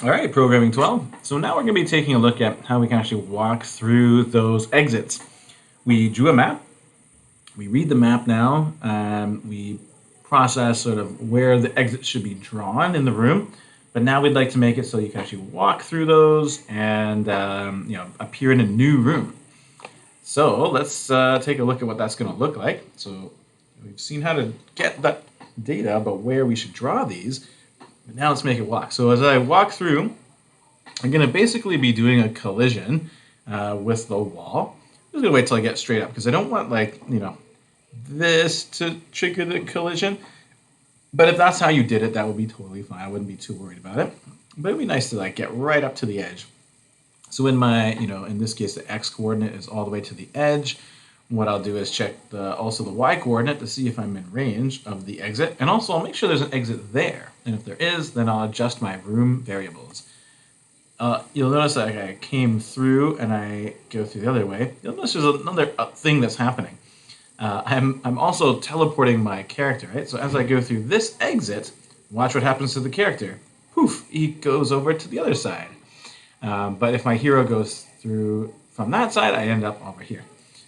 All right, programming 12. So now we're going to be taking a look at how we can actually walk through those exits. We drew a map. We read the map now. We process sort of where the exits should be drawn in the room. But now we'd like to make it so you can actually walk through those and appear in a new room. So let's take a look at what that's going to look like. So we've seen how to get that data about where we should draw these. But now let's make it walk. So as I walk through, I'm going to basically be doing a collision with the wall. I'm just going to wait till I get straight up because I don't want this to trigger the collision. But if that's how you did it, that would be totally fine. I wouldn't be too worried about it. But it'd be nice to get right up to the edge. So in my, in this case, the X coordinate is all the way to the edge. What I'll do is check also the Y coordinate to see if I'm in range of the exit. And also I'll make sure there's an exit there. And if there is, then I'll adjust my room variables. You'll notice that I came through and I go through the other way. You'll notice there's another thing that's happening. I'm also teleporting my character, right? So as I go through this exit, watch what happens to the character. Poof, he goes over to the other side. But if my hero goes through from that side, I end up over here.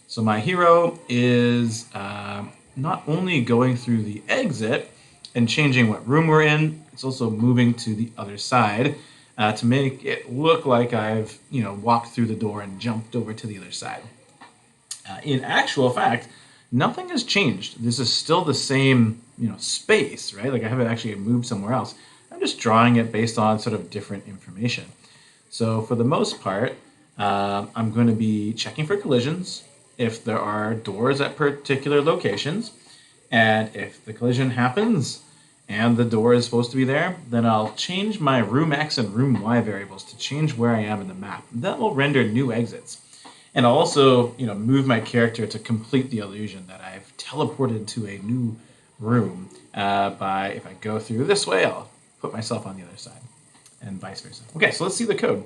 So my hero is not only going through the exit and changing what room we're in, it's also moving to the other side to make it look like I've walked through the door and jumped over to the other side. In actual fact, nothing has changed. This is still the same space, right? Like I haven't actually moved somewhere else. I'm just drawing it based on sort of different information. So for the most part, I'm going to be checking for collisions if there are doors at particular locations. And if the collision happens and the door is supposed to be there, then I'll change my room X and room Y variables to change where I am in the map. That will render new exits. And I'll also move my character to complete the illusion that I've teleported to a new room by, if I go through this way, I'll put myself on the other side. And vice versa. Okay, so let's see the code.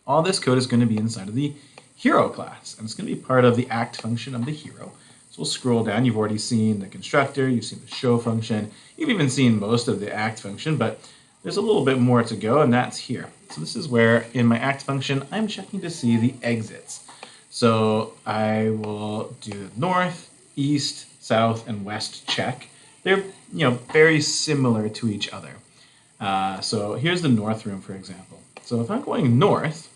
All this code is going to be inside of the hero class, and it's going to be part of the act function of the hero. So we'll scroll down. You've already seen the constructor, you've seen the show function, you've even seen most of the act function, but there's a little bit more to go, and that's here. So this is where, in my act function, I'm checking to see the exits. So I will do north, east, south, and west check. They're very similar to each other. So here's the north room, for example. So if I'm going north,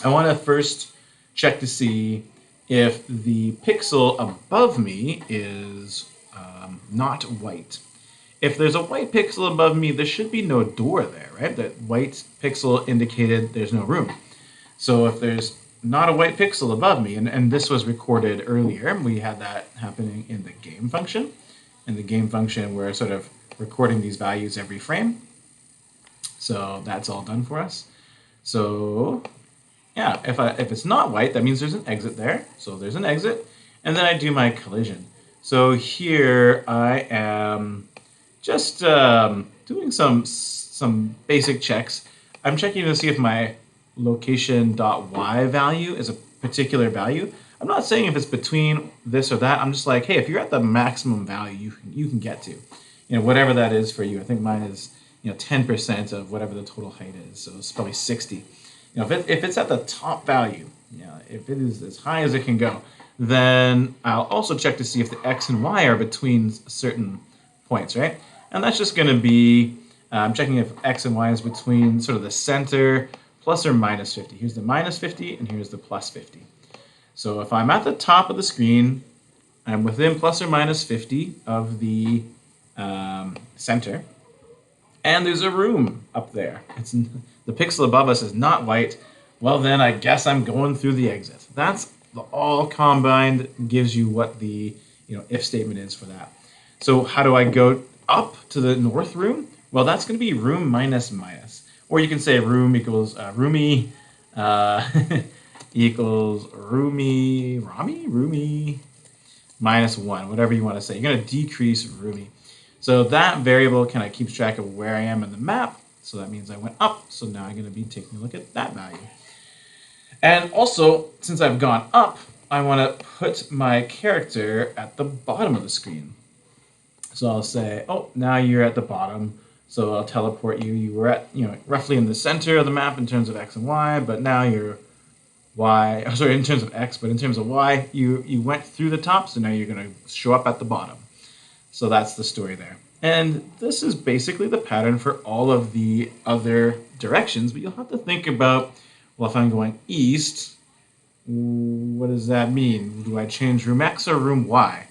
I want to first check to see if the pixel above me is not white. If there's a white pixel above me, there should be no door there, right? That white pixel indicated there's no room. So if there's not a white pixel above me, and this was recorded earlier, we had that happening in the game function. In the game function, we're sort of recording these values every frame. So that's all done for us. So yeah, if it's not white, that means there's an exit there. So there's an exit, and then I do my collision. So here I am just doing some basic checks. I'm checking to see if my location.y value is a particular value. I'm not saying if it's between this or that. I'm just like, hey, if you're at the maximum value you can get to, whatever that is for you. I think mine is 10% of whatever the total height is. So it's probably 60. If it's at the top value, if it is as high as it can go, then I'll also check to see if the X and Y are between certain points, right? And that's just going to be, I'm checking if X and Y is between sort of the center plus or minus 50. Here's the minus 50 and here's the plus 50. So if I'm at the top of the screen, I'm within plus or minus 50 of the center, and there's a room up there. The pixel above us is not white. Well, then I guess I'm going through the exit. That's all combined gives you what the if statement is for that. So how do I go up to the north room? Well, that's going to be room minus minus. Or you can say room equals roomy equals roomy minus 1, whatever you want to say. You're going to decrease roomy. So that variable kind of keeps track of where I am in the map. So that means I went up. So now I'm going to be taking a look at that value. And also, since I've gone up, I want to put my character at the bottom of the screen. So I'll say, oh, now you're at the bottom. So I'll teleport you. You were at, roughly in the center of the map in terms of X and Y, but now you're Y, sorry, in terms of X, but in terms of Y, you went through the top, so now you're going to show up at the bottom. So that's the story there. And this is basically the pattern for all of the other directions, but you'll have to think about, well, if I'm going east, what does that mean? Do I change room X or room Y?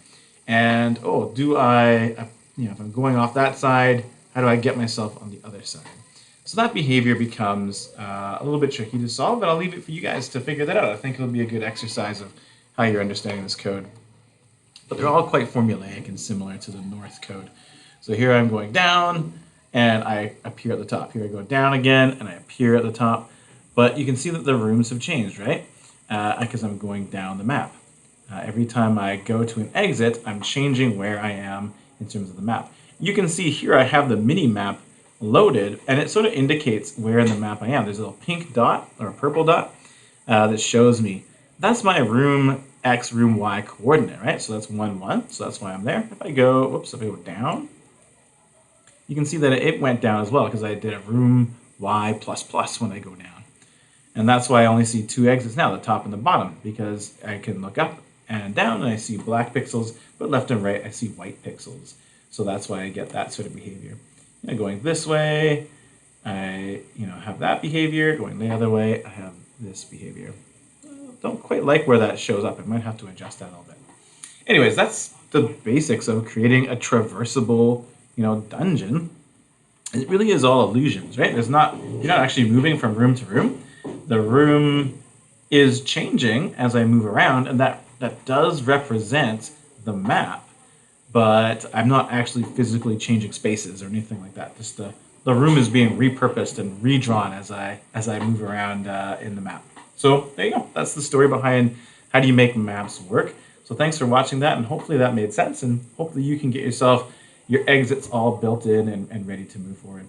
And, do I, if I'm going off that side, how do I get myself on the other side? So that behavior becomes a little bit tricky to solve, but I'll leave it for you guys to figure that out. I think it'll be a good exercise of how you're understanding this code. But they're all quite formulaic and similar to the north code. So here I'm going down, and I appear at the top. Here I go down again, and I appear at the top. But you can see that the rooms have changed, right? Because I'm going down the map. Every time I go to an exit, I'm changing where I am in terms of the map. You can see here I have the mini-map loaded, and it sort of indicates where in the map I am. There's a little pink dot, or a purple dot, that shows me. That's my room X, room Y coordinate, right? So that's 1, 1, so that's why I'm there. If I go down, you can see that it went down as well, because I did a room Y++ when I go down. And that's why I only see 2 exits now, the top and the bottom, because I can look up and down and I see black pixels, but left and right I see white pixels. So that's why I get that sort of behavior. Going this way, I have that behavior. Going the other way, I have this behavior. Don't quite like where that shows up. I might have to adjust that a little bit. Anyways, that's the basics of creating a traversable, dungeon. It really is all illusions, right? You're not actually moving from room to room. The room is changing as I move around, and that does represent the map. But I'm not actually physically changing spaces or anything like that. Just the room is being repurposed and redrawn as I move around in the map. So there you go. That's the story behind how do you make maps work. So thanks for watching that, and hopefully that made sense, and hopefully you can get yourself your exits all built in and ready to move forward.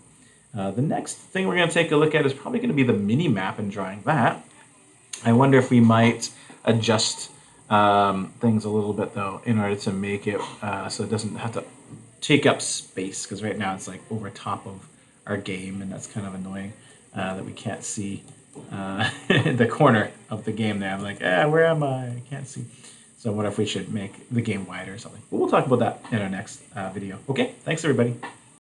The next thing we're going to take a look at is probably going to be the mini map and drawing that. I wonder if we might adjust things a little bit though in order to make it so it doesn't have to take up space, because right now it's like over top of our game, and that's kind of annoying that we can't see the corner of the game there. I'm like, where am I can't see. So what if we should make the game wider or something? But we'll talk about that in our next video. Okay, thanks everybody.